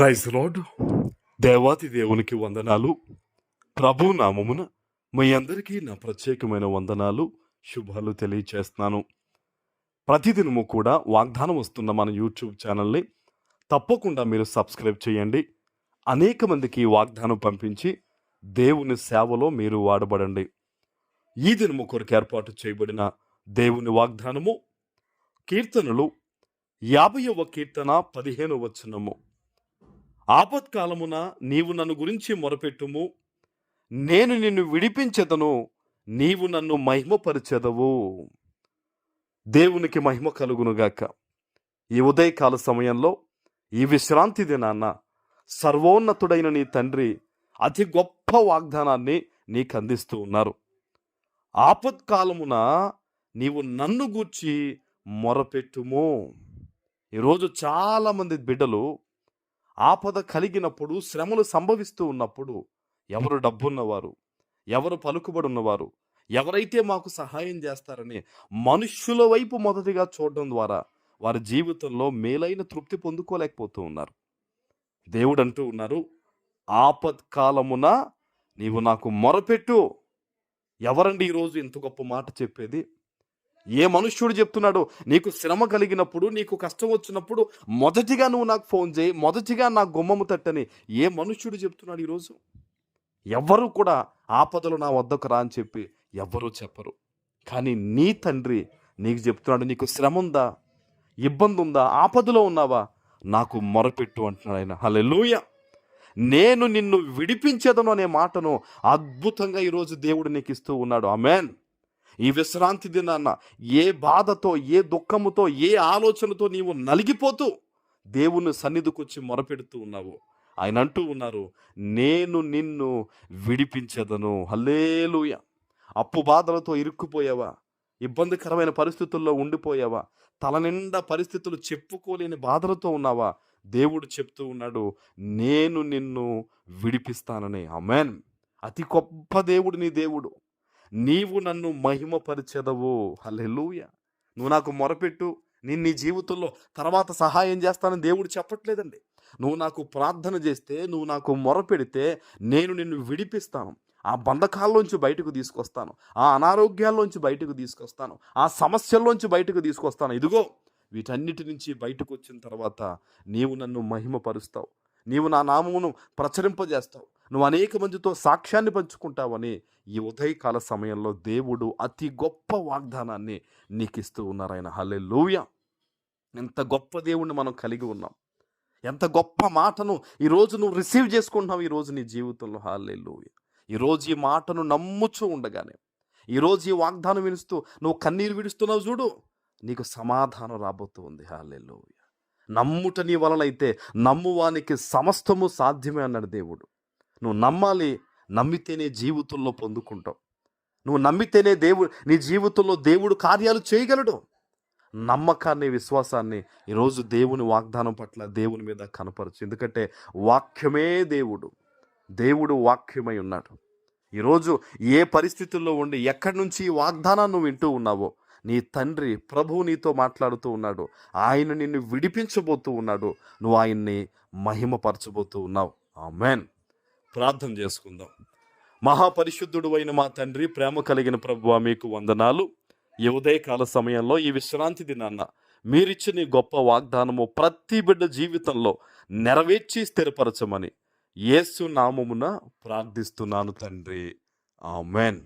Praise lord. దేవాతి దేవునికి వందనాలు. ప్రభు నామమున మీ అందరికీ నా ప్రత్యేకమైన వందనాలు, శుభాలు తెలియచేస్తున్నాను. ప్రతిదినము కూడా వాగ్దానం వస్తున్న మన యూట్యూబ్ ఛానల్ని తప్పకుండా మీరు సబ్స్క్రైబ్ చేయండి. అనేక మందికి వాగ్దానం పంపించి దేవుని సేవలో మీరు వాడబడండి. ఈ దినము కొరకు ఏర్పాటు చేయబడిన దేవుని వాగ్దానము కీర్తనలు 50వ కీర్తన 15వ వచనము. ఆపత్కాలమున నీవు నన్ను గురించి మొరపెట్టుము, నేను నిన్ను విడిపించెదను, నీవు నన్ను మహిమపరిచెదవు. దేవునికి మహిమ కలుగునుగాక. ఈ ఉదయకాల సమయంలో, ఈ విశ్రాంతి దినాన్న సర్వోన్నతుడైన నీ తండ్రి అతి గొప్ప వాగ్దానాన్ని నీకు అందిస్తూ ఉన్నారు. ఆపత్కాలమున నీవు నన్ను గూర్చి మొరపెట్టుము. ఈరోజు చాలామంది బిడ్డలు ఆపద కలిగినప్పుడు, శ్రమలు సంభవిస్తూ ఉన్నప్పుడు ఎవరు డబ్బున్నవారు, ఎవరు పలుకుబడి ఉన్నవారు, ఎవరైతే మాకు సహాయం చేస్తారని మనుష్యుల వైపు మొదటిగా చూడడం ద్వారా వారి జీవితంలో మేలైన తృప్తి పొందుకోలేకపోతూ ఉన్నారు. దేవుడు అంటూ ఉన్నారు, ఆపత్కాలమున నీవు నాకు మొరపెట్టు. ఎవరండి ఈరోజు ఇంత గొప్ప మాట చెప్పేది? ఏ మనుష్యుడు చెప్తున్నాడు? నీకు శ్రమ కలిగినప్పుడు, నీకు కష్టం వచ్చినప్పుడు మొదటిగా నువ్వు నాకు ఫోన్ చేయి, మొదటిగా నా గుమ్మము తట్టని ఏ మనుష్యుడు చెప్తున్నాడు ఈరోజు? ఎవ్వరూ కూడా ఆపదలు నా వద్దకు రా అని చెప్పి ఎవ్వరూ చెప్పరు. కానీ నీ తండ్రి నీకు చెప్తున్నాడు, నీకు శ్రమ ఉందా, ఇబ్బంది ఉందా, ఆపదలో ఉన్నావా, నాకు మొరపెట్టు అంటున్నాడు ఆయన. హల్లెలూయా. నేను నిన్ను విడిపించేదను అనే మాటను అద్భుతంగా ఈరోజు దేవుడు నీకు ఇస్తూ ఉన్నాడు. ఆమేన్. ఈ విశ్రాంతి దినాన్న ఏ బాధతో, ఏ దుఃఖముతో, ఏ ఆలోచనతో నీవు నలిగిపోతూ దేవుని సన్నిధికి వచ్చి మొరపెడుతూ ఉన్నావు. ఆయన అంటూ ఉన్నారు, నేను నిన్ను విడిపించెదను. హల్లెలూయా. అప్పు బాధలతో ఇరుక్కుపోయావా? ఇబ్బందికరమైన పరిస్థితుల్లో ఉండిపోయావా? తలనిండా పరిస్థితులు చెప్పుకోలేని బాధలతో ఉన్నావా? దేవుడు చెప్తూ ఉన్నాడు, నేను నిన్ను విడిపిస్తానని. ఆమేన్. అతి గొప్ప దేవుడు నీ దేవుడు. నీవు నన్ను మహిమపరిచెదవు. హల్లెలూయా. నువ్వు నాకు మొరపెట్టు, నేను నీ జీవితంలో తర్వాత సహాయం చేస్తానని దేవుడు చెప్పట్లేదండి. నువ్వు నాకు ప్రార్థన చేస్తే, నువ్వు నాకు మొరపెడితే నేను నిన్ను విడిపిస్తాను. ఆ బంధకాల్లోంచి బయటకు తీసుకొస్తాను, ఆ అనారోగ్యాల్లోంచి బయటకు తీసుకొస్తాను, ఆ సమస్యల్లోంచి బయటకు తీసుకొస్తాను. ఇదిగో వీటన్నిటి నుంచి బయటకు వచ్చిన తర్వాత నీవు నన్ను మహిమపరుస్తావు, నీవు నా నామమును ప్రచురింపజేస్తావు, నువ్వు అనేక మందితో సాక్ష్యాన్ని పంచుకుంటావని ఈ ఉదయకాల సమయంలో దేవుడు అతి గొప్ప వాగ్దానాన్ని నీకు ఇస్తూ ఉన్నారు ఆయన. హల్లెలూయా. ఎంత గొప్ప దేవుణ్ణి మనం కలిగి ఉన్నాం, ఎంత గొప్ప మాటను ఈరోజు నువ్వు రిసీవ్ చేసుకుంటున్నావు ఈరోజు నీ జీవితంలో. హల్లెలూయా. ఈరోజు ఈ మాటను నమ్ముచూ ఉండగానే, ఈరోజు ఈ వాగ్దానం వినిస్తూ నువ్వు కన్నీరు విడుస్తున్నావు చూడు, నీకు సమాధానం రాబోతుంది. హల్లెలూయా. నమ్ముట నీ వలనైతే నమ్మువానికి సమస్తము సాధ్యమే అన్నాడు దేవుడు. నువ్వు నమ్మాలి, నమ్మితేనే జీవితంలో పొందుకుంటావు. నువ్వు నమ్మితేనే నీ జీవితంలో దేవుడు కార్యాలు చేయగలడు. నమ్మకాన్ని, విశ్వాసాన్ని ఈరోజు దేవుని వాగ్దానం పట్ల దేవుని మీద కనపరచు. ఎందుకంటే వాక్యమే దేవుడు వాక్యమై ఉన్నాడు. ఈరోజు ఏ పరిస్థితుల్లో ఉండి ఎక్కడి నుంచి ఈ వాగ్దానాన్ని నువ్వు వింటూ ఉన్నావో, నీ తండ్రి ప్రభువు నీతో మాట్లాడుతూ ఉన్నాడు. ఆయన నిన్ను విడిపించబోతూ ఉన్నాడు. నువ్వు ఆయన్ని మహిమపరచబోతూ ఉన్నావు. ఆమేన్. ప్రార్థన చేసుకుందాం. మహాపరిశుద్ధుడు అయిన మా తండ్రి, ప్రేమ కలిగిన ప్రభువా, మీకు వందనాలు. ఈ ఉదయకాల సమయంలో, ఈ విశ్రాంతి దినాన్న మీరిచ్చిన గొప్ప వాగ్దానము ప్రతి బిడ్డ జీవితంలో నెరవేర్చి స్థిరపరచమని యేసు నామమున ప్రార్థిస్తున్నాను తండ్రి. ఆమేన్.